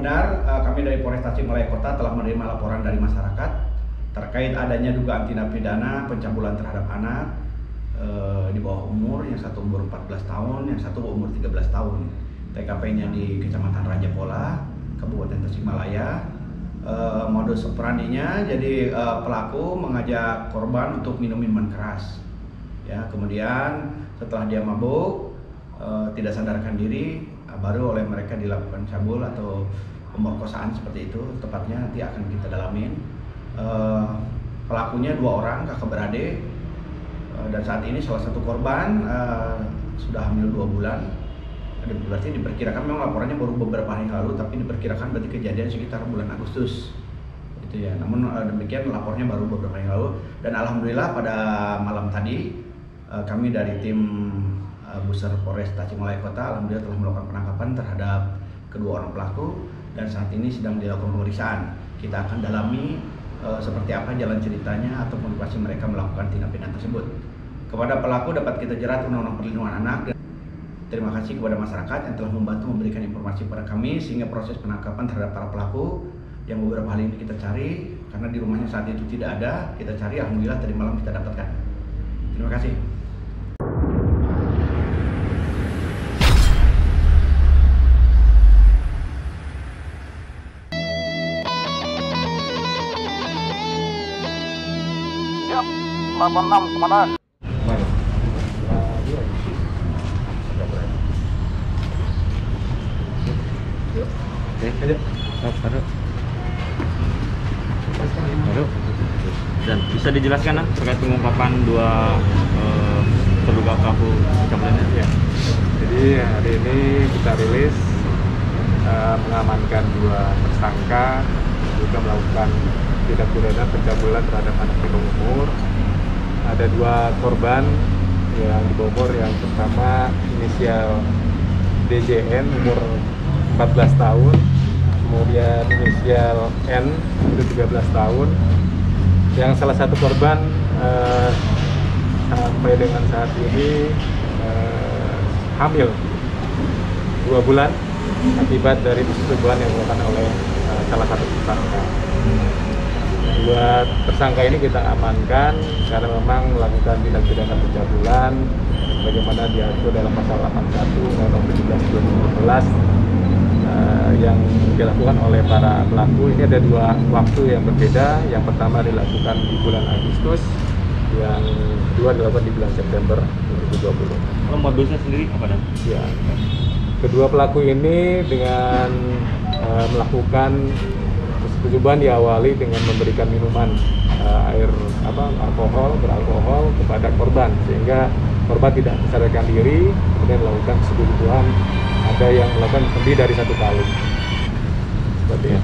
benar, kami dari Polres Tasikmalaya Kota telah menerima laporan dari masyarakat terkait adanya dugaan tindak pidana pencabulan terhadap anak di bawah umur, yang satu umur 14 tahun, yang satu umur 13 tahun. TKP-nya di Kecamatan Raja Pola, Kabupaten Tasikmalaya. Modus operandinya, jadi pelaku mengajak korban untuk minum minuman keras. Ya, kemudian setelah dia mabuk, tidak sadarkan diri, baru oleh mereka dilakukan cabul atau pemerkosaan seperti itu. Tepatnya nanti akan kita dalamin. Pelakunya 2 orang, kakak beradik, dan saat ini salah satu korban sudah hamil 2 bulan. Berarti diperkirakan, memang laporannya baru beberapa hari lalu, tapi diperkirakan berarti kejadian sekitar bulan Agustus gitu ya. Namun demikian lapornya baru beberapa hari lalu, dan alhamdulillah pada malam tadi kami dari tim Buser Polres Tasikmalaya Kota alhamdulillah telah melakukan penangkapan terhadap kedua orang pelaku, dan saat ini sedang dilakukan pemeriksaan. Kita akan dalami seperti apa jalan ceritanya atau motivasi mereka melakukan tindak pidana tersebut. Kepada pelaku dapat kita jerat Undang-Undang Perlindungan Anak. Terima kasih kepada masyarakat yang telah membantu memberikan informasi kepada kami, sehingga proses penangkapan terhadap para pelaku yang beberapa hari ini kita cari, karena di rumahnya saat itu tidak ada, kita cari, alhamdulillah tadi malam kita dapatkan. Terima kasih. Siap, 86 komandan. Dan bisa dijelaskan terkait pengungkapan 2 terduga pelaku pencabulan ya? Jadi hari ini kita rilis mengamankan 2 tersangka juga melakukan tindak pidana pencabulan terhadap anak di bawah umur. Ada 2 korban yang di bawah umur, yang pertama inisial DJN umur 14 tahun, kemudian inisial N itu 13 tahun. Yang salah satu korban sampai dengan saat ini hamil 2 bulan akibat dari persetubuhan yang dilakukan oleh salah satu tersangka. 2 tersangka ini kita amankan karena memang melakukan tindak pidana pencabulan bagaimana diatur dalam pasal 81 Undang-Undang 17/2011 yang dilakukan oleh para pelaku. Ini ada 2 waktu yang berbeda. Yang pertama dilakukan di bulan Agustus, yang kedua dilakukan di bulan September 2020. Kalau modusnya sendiri apa dan? Ya, kedua pelaku ini dengan melakukan persetubuhan diawali dengan memberikan minuman beralkohol kepada korban, sehingga korban tidak sadarkan diri, kemudian melakukan persetubuhan. Ada yang melakukan lebih dari 1 kali. Seperti itu.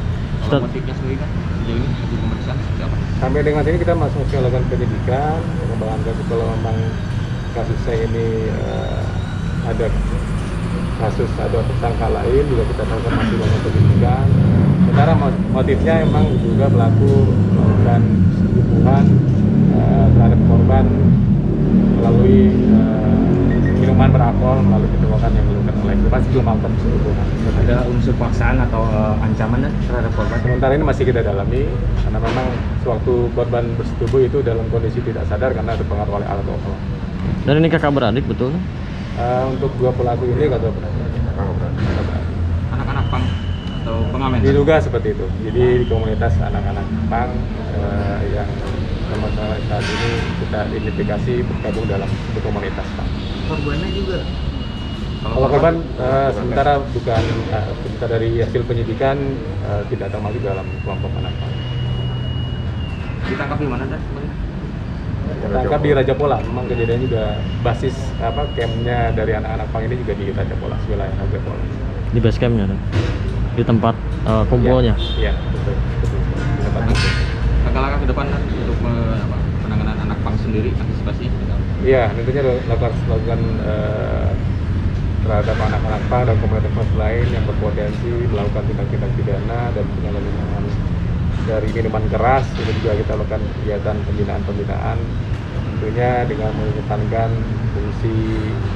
Kalau motifnya sendiri kan sejauh ini hasil pemeriksaan seperti apa? Sampai dengan sini kita masih melakukan penyidikan, pengembangan kasus. Kalau memang kasusnya ini ada kasus, ada tersangka lain juga kita lakukan masih melakukan penyidikan. Sementara motifnya memang juga pelaku melakukan hubungan terhadap korban melalui minuman beralkohol, melalui percobaan yang dilakukan oleh korban sebelum melakukan persetubuhan. Ada unsur paksaan atau ancaman terhadap korban? Sementara ini masih kita dalami, karena memang sewaktu korban bersetubuh itu dalam kondisi tidak sadar karena terpengaruh oleh alkohol. Dan ini kakak beradik betul? Untuk 2 pelaku ini kakak beradik. Anak-anak pang atau pengamen? Diduga seperti itu. Jadi di komunitas anak-anak pang yang saat ini kita identifikasi bergabung dalam satu komunitas pang. Korbannya juga? Kalau korban sementara bukan, kita dari hasil penyidikan tidak termasuk dalam kelompok anak pang. Ditangkap di mana dah? Ditangkap di Raja Pola. Memang kejadian juga basis campnya dari anak-anak pang ini juga di Raja Pola, wilayah Raja Pola. Di base campnya, di tempat kumpulnya? Iya, betul. Di tempat kumpul. Langkah-langkah ke depan untuk penanganan anak pang sendiri, antisipasi? Iya, tentunya lakukan terhadap anak-anak pang dan komunitas lain yang berpotensi melakukan tindak pidana dan penyalahgunaan dari minuman keras. Ini juga kita lakukan kegiatan pembinaan, tentunya dengan mengedepankan fungsi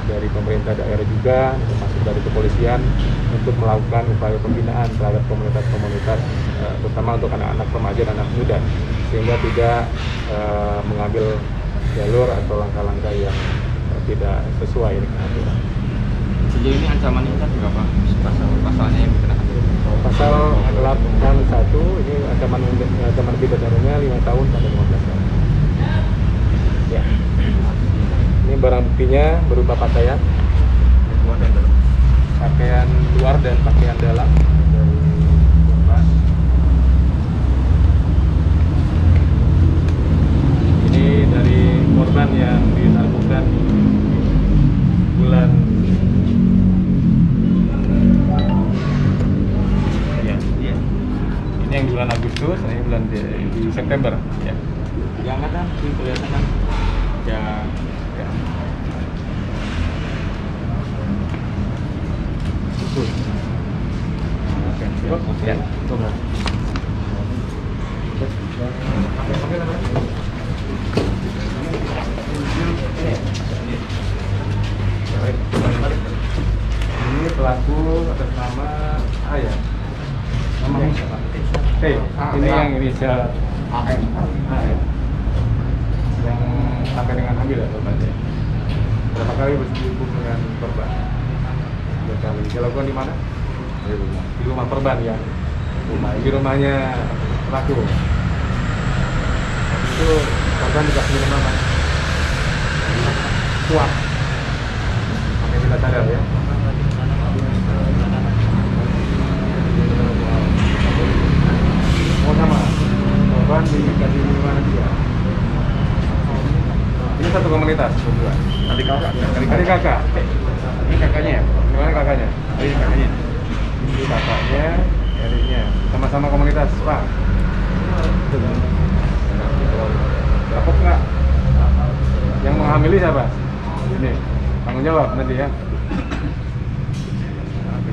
dari dari pemerintah daerah juga, termasuk dari kepolisian untuk melakukan upaya pembinaan terhadap komunitas-komunitas, terutama untuk anak-anak remaja dan anak muda, sehingga tidak mengambil jalur atau langkah-langkah yang tidak sesuai dengan aturan. Sejauh ini ancamannya kan berapa? Pasalnya yang dikenakan? Pasal 81 ini ancaman pidananya 5 tahun sampai 15 tahun. Ya. Ini barang buktinya berupa pakaian, pakaian luar dan pakaian dalam dari korban. Ini dari korban yang dilakukan bulan ini yang bulan Agustus, ini bulan di September ya. Yang kan kelihatan kan ya. Oke. Ya. Coba. Ini pelaku atas nama ya. Namanya siapa? Ini yang inisial AN. Yang sampai dengan hamil ya korban ya. Berapa kali berhubung dengan korban? 2 kali. Dilakukan di mana? Di rumah korban ya. Di rumahnya pelaku. Itu korban dikasih minum apa? Kuat. Sampai tidak sadar ya. Oh sama, korban dikasih minuman dia. Ini satu komunitas berdua. Adik kakak. Adik kakak. Ini kakaknya ya? Gimana kakaknya? Ini kakaknya. Ini kakaknya, adiknya. Sama-sama komunitas, Pak. Dapat nggak? Yang menghamili siapa? Ini, tanggung jawab nanti ya.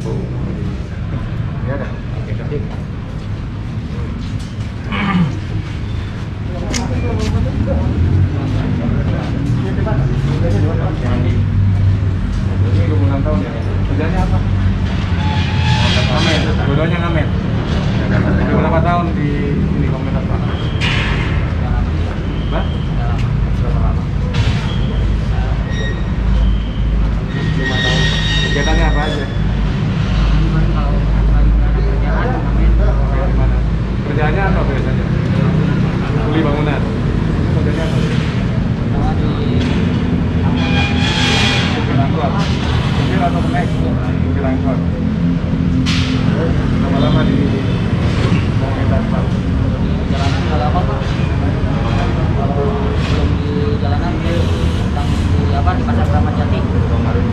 Ibu. Ini ada. Oke, kasih. Ini 26 tahun ya. Kerjanya apa? Ngamen. Dua-duanya ngamen. Udah berapa tahun di ini komunitas Pak? Bah? Berapa lama? 5 tahun. Kegiatannya apa aja? Kerjaannya apa biasanya? Kuli bangunan. Kerjanya apa? Supir atau naik? Supir angkot. Lama-lama di komunitas Pak. Jalanan lama Pak. Kalau belum di jalanan dia sedang di pasar Kramat Jati.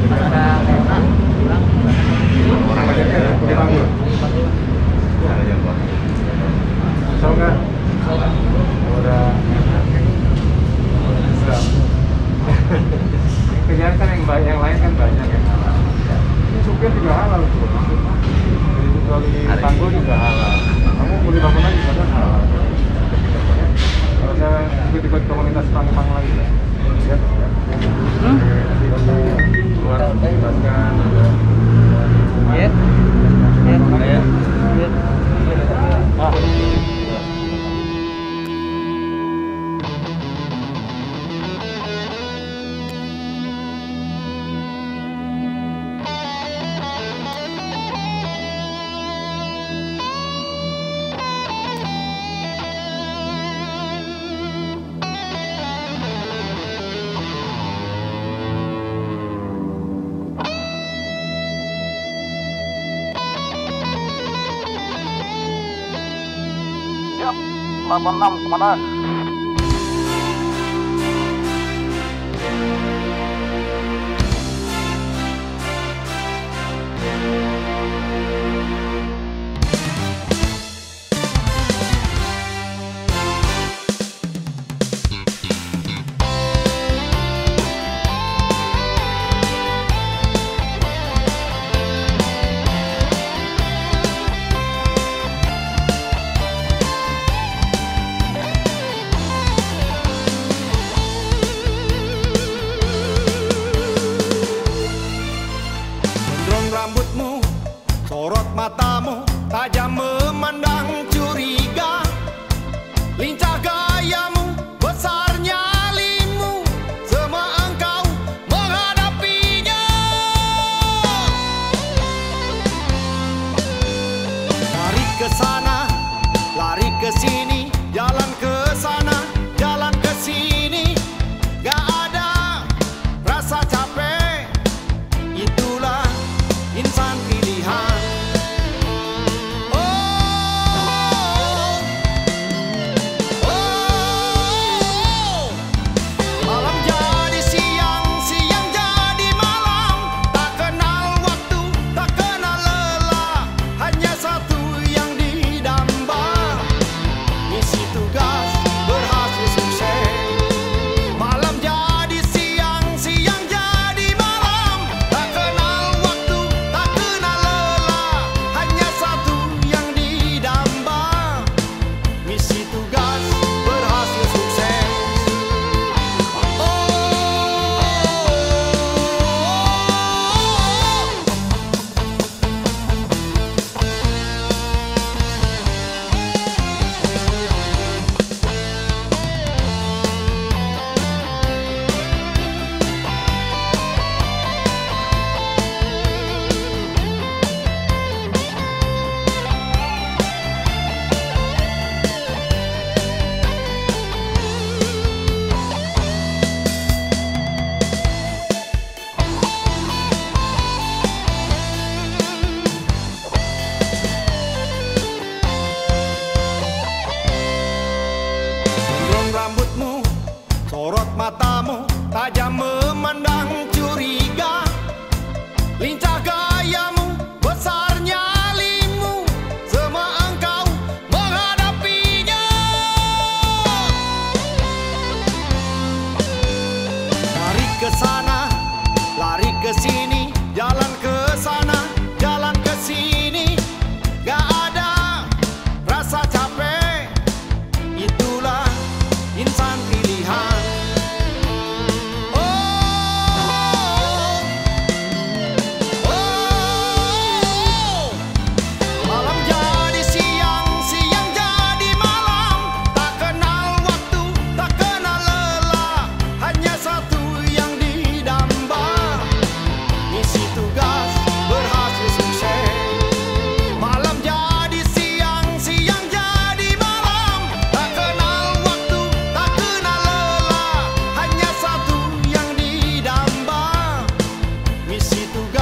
Pas ada corona pulang. Orang banyaknya di Banggur. Ada yang buat. Tahu nggak? Udah. Kerjaan kan yang lain kan banyak ya. Ini supir juga halal tuh. Jadi di tanggul juga halal. Kamu kulit bangunan juga kan halal. Kalau saya ikut komunitas pang-pang lagi ya. Siap, siap. Nanti keluar menjelaskan. Iya. Iya. Ah. Siap, 86 komandan. rambutmu, sorot matamu, tajam memandang curiga. Lincah gayamu, besar nyalimu, semua engkau menghadapinya. Lari ke sana, lari ke sini, jalan ke sana, jalan ke sini. Gak ada rasa capek, itulah insan pilihan. Malam jadi siang, siang jadi malam, tak kenal waktu, tak kenal lelah, hanya satu yang didamba. Misi tugas berhasil sukses. Malam jadi siang, siang jadi malam, tak kenal waktu, tak kenal lelah, hanya satu yang didamba. Misi tugas berhasil sukses. Gondrong rambutmu, sorot matamu, tajam memandang curiga. Lincah gayamu, besar nyalimu, semua engkau menghadapinya. Lari ke sana, lari ke sini, jalan ke sana, jalan ke sini. Gak ada rasa capek, itulah insan pilihan. Malam jadi siang, siang jadi malam, tak kenal waktu, tak kenal lelah, hanya satu yang didamba. Misi tugas berhasil sukses. Malam jadi siang, siang jadi malam, tak kenal waktu, tak kenal lelah, hanya satu yang didamba. Misi tugas